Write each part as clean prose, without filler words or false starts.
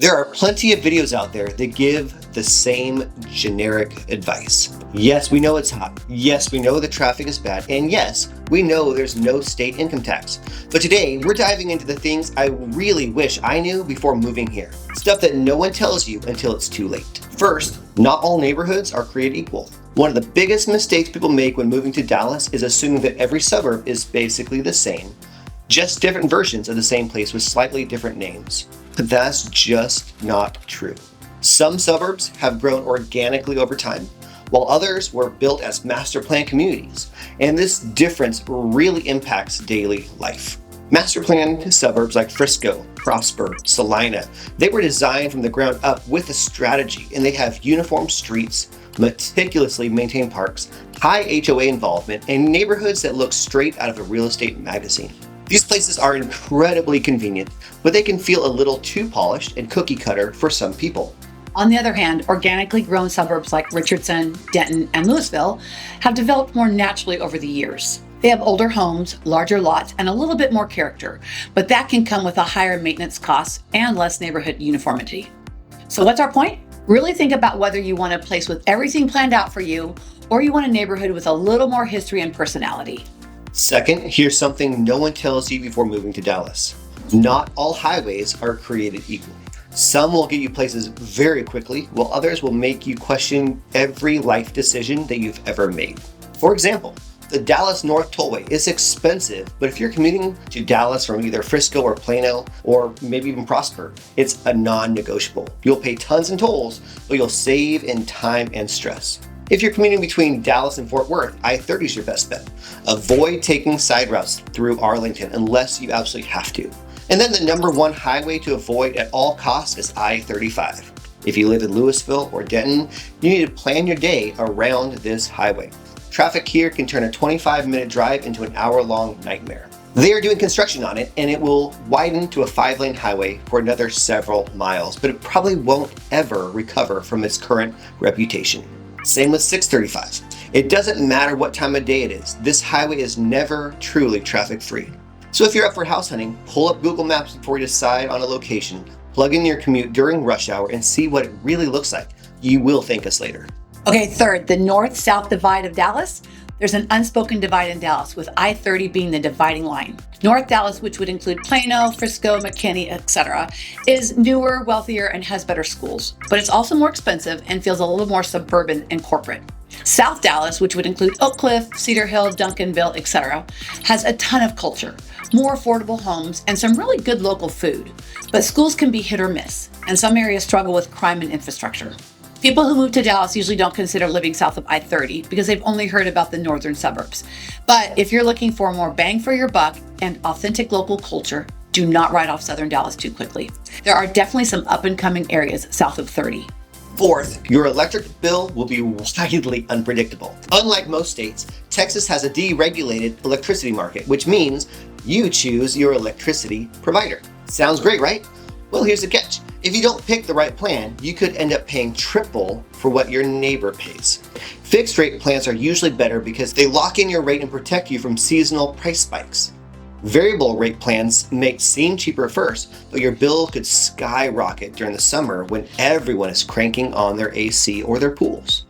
There are plenty of videos out there that give the same generic advice. Yes, we know it's hot. Yes, we know the traffic is bad. And yes, we know there's no state income tax. But today, we're diving into the things I really wish I knew before moving here. Stuff that no one tells you until it's too late. First, not all neighborhoods are created equal. One of the biggest mistakes people make when moving to Dallas is assuming that every suburb is basically the same, just different versions of the same place with slightly different names. But that's just not true. Some suburbs have grown organically over time, while others were built as master plan communities, and this difference really impacts daily life. Master planned suburbs like Frisco, Prosper, Salina, they were designed from the ground up with a strategy, and they have uniform streets, meticulously maintained parks, high HOA involvement, and neighborhoods that look straight out of a real estate magazine. These places are incredibly convenient, but they can feel a little too polished and cookie cutter for some people. On the other hand, organically grown suburbs like Richardson, Denton, and Louisville have developed more naturally over the years. They have older homes, larger lots, and a little bit more character, but that can come with a higher maintenance cost and less neighborhood uniformity. So what's our point? Really think about whether you want a place with everything planned out for you, or you want a neighborhood with a little more history and personality. Second, here's something no one tells you before moving to Dallas. Not all highways are created equal. Some will get you places very quickly, while others will make you question every life decision that you've ever made. For example, the Dallas North Tollway is expensive, but if you're commuting to Dallas from either Frisco or Plano, or maybe even Prosper, it's a non-negotiable. You'll pay tons in tolls, but you'll save in time and stress. If you're commuting between Dallas and Fort Worth, I-30 is your best bet. Avoid taking side routes through Arlington unless you absolutely have to. And then the number one highway to avoid at all costs is I-35. If you live in Louisville or Denton, you need to plan your day around this highway. Traffic here can turn a 25-minute drive into an hour-long nightmare. They are doing construction on it, and it will widen to a 5-lane highway for another several miles, but it probably won't ever recover from its current reputation. Same with 635. It doesn't matter what time of day it is, this highway is never truly traffic-free. So if you're up for house hunting, pull up Google Maps before you decide on a location, plug in your commute during rush hour, and see what it really looks like. You will thank us later. Okay, third, the north-south divide of Dallas. There's an unspoken divide in Dallas, with I-30 being the dividing line. North Dallas, which would include Plano, Frisco, McKinney, etc., is newer, wealthier, and has better schools. But it's also more expensive and feels a little more suburban and corporate. South Dallas, which would include Oak Cliff, Cedar Hill, Duncanville, etc., has a ton of culture, more affordable homes, and some really good local food. But schools can be hit or miss, and some areas struggle with crime and infrastructure. People who move to Dallas usually don't consider living south of I-30 because they've only heard about the northern suburbs. But if you're looking for more bang for your buck and authentic local culture, do not write off southern Dallas too quickly. There are definitely some up-and-coming areas south of 30. Fourth, your electric bill will be wildly unpredictable. Unlike most states, Texas has a deregulated electricity market, which means you choose your electricity provider. Sounds great, right? Well, here's the catch. If you don't pick the right plan, you could end up paying triple for what your neighbor pays. Fixed rate plans are usually better because they lock in your rate and protect you from seasonal price spikes. Variable rate plans may seem cheaper at first, but your bill could skyrocket during the summer when everyone is cranking on their AC or their pools.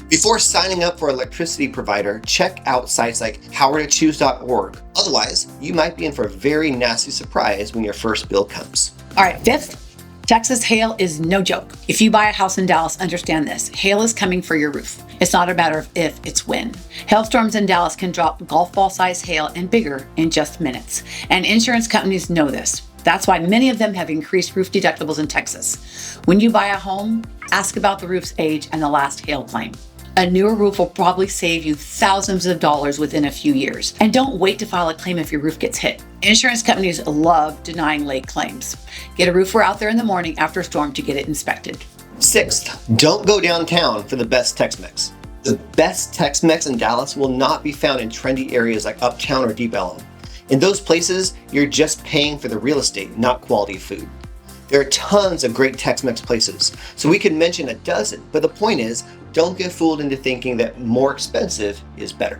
Before signing up for an electricity provider, check out sites like howtochoose.org. Otherwise, you might be in for a very nasty surprise when your first bill comes. All right, fifth, Texas hail is no joke. If you buy a house in Dallas, understand this. Hail is coming for your roof. It's not a matter of if, it's when. Hailstorms in Dallas can drop golf ball size hail and bigger in just minutes. And insurance companies know this. That's why many of them have increased roof deductibles in Texas. When you buy a home, ask about the roof's age and the last hail claim. A newer roof will probably save you thousands of dollars within a few years. And don't wait to file a claim if your roof gets hit. Insurance companies love denying late claims. Get a roofer out there in the morning after a storm to get it inspected. Sixth, don't go downtown for the best Tex-Mex. The best Tex-Mex in Dallas will not be found in trendy areas like Uptown or Deep Ellum. In those places, you're just paying for the real estate, not quality food. There are tons of great Tex-Mex places, so we could mention a dozen, but the point is, don't get fooled into thinking that more expensive is better.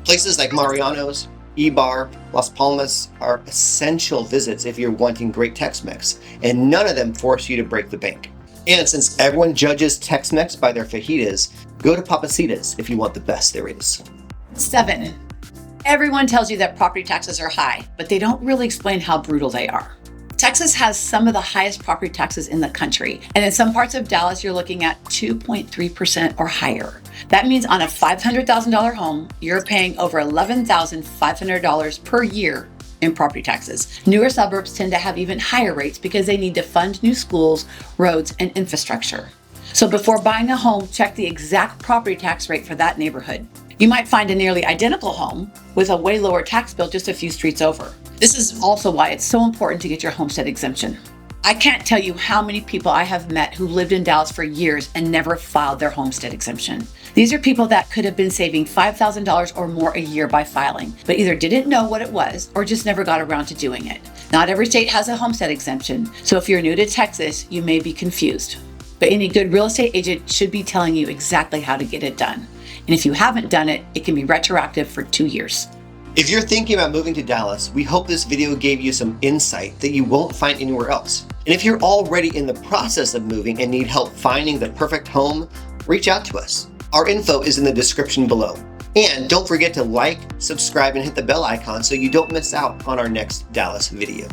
Places like Mariano's, E-Bar, Las Palmas are essential visits if you're wanting great Tex-Mex, and none of them force you to break the bank. And since everyone judges Tex-Mex by their fajitas, go to Papacitas if you want the best there is. 7. Everyone tells you that property taxes are high, but they don't really explain how brutal they are. Texas has some of the highest property taxes in the country, and in some parts of Dallas, you're looking at 2.3% or higher. That means on a $500,000 home, you're paying over $11,500 per year in property taxes. Newer suburbs tend to have even higher rates because they need to fund new schools, roads, and infrastructure. So before buying a home, check the exact property tax rate for that neighborhood. You might find a nearly identical home with a way lower tax bill just a few streets over. This is also why it's so important to get your homestead exemption. I can't tell you how many people I have met who lived in Dallas for years and never filed their homestead exemption. These are people that could have been saving $5,000 or more a year by filing, but either didn't know what it was or just never got around to doing it. Not every state has a homestead exemption, so if you're new to Texas, you may be confused. But any good real estate agent should be telling you exactly how to get it done. And if you haven't done it, it can be retroactive for 2 years. If you're thinking about moving to Dallas, we hope this video gave you some insight that you won't find anywhere else. And if you're already in the process of moving and need help finding the perfect home, reach out to us. Our info is in the description below. And don't forget to like, subscribe, and hit the bell icon so you don't miss out on our next Dallas video.